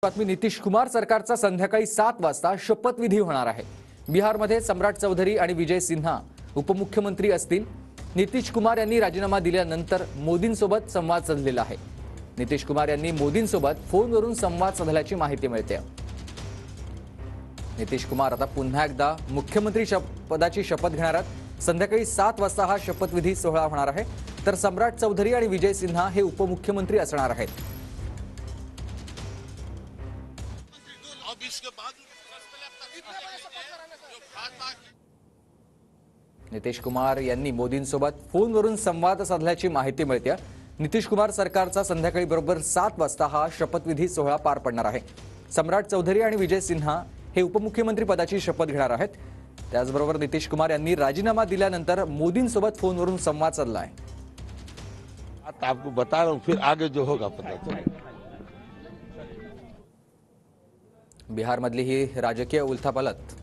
बातमी नितीश कुमार सरकारचा संध्याकाळी 7 वाजता शपथविधी होणार आहे। बिहारमध्ये सम्राट चौधरी आणि विजय सिन्हा उपमुख्यमंत्री असतील। नितीश कुमार यांनी राजीनामा दिल्यानंतर मोदींसोबत संवाद साधलेला आहे। नितीश कुमार यांनी मोदींसोबत फोनवरून संवाद साधल्याची माहिती मिळते। नितीश कुमार आता पुन्हा एकदा मुख्यमंत्री पदाची शपथ घेणार आहेत। संध्याकाळी 7 वाजता हा शपथविधी सोहळा होणार आहे, तर सम्राट चौधरी आणि विजय सिन्हा हे उपमुख्यमंत्री असणार आहेत। नितीश कुमार यांनी मोदींसोबत फोनवरून संवाद साधल्याची माहिती मिळते। नितीश कुमार सरकारचा संध्याकाळी बरोबर 7 वाजता हा शपथविधी सोहळा पार पडणार आहे। सम्राट चौधरी आणि विजय सिन्हा हे उपमुख्यमंत्री पदाची शपथ घेणार आहेत। त्याचबरोबर नितीश कुमार यांनी राजीनामा दिल्यानंतर मोदींसोबत फोनवरून संवाद साधला आहे। आपको बता रहा हूं, फिर आगे जो होगा पता चलेगा। बिहारमधली ही राजकीय उलथापालथ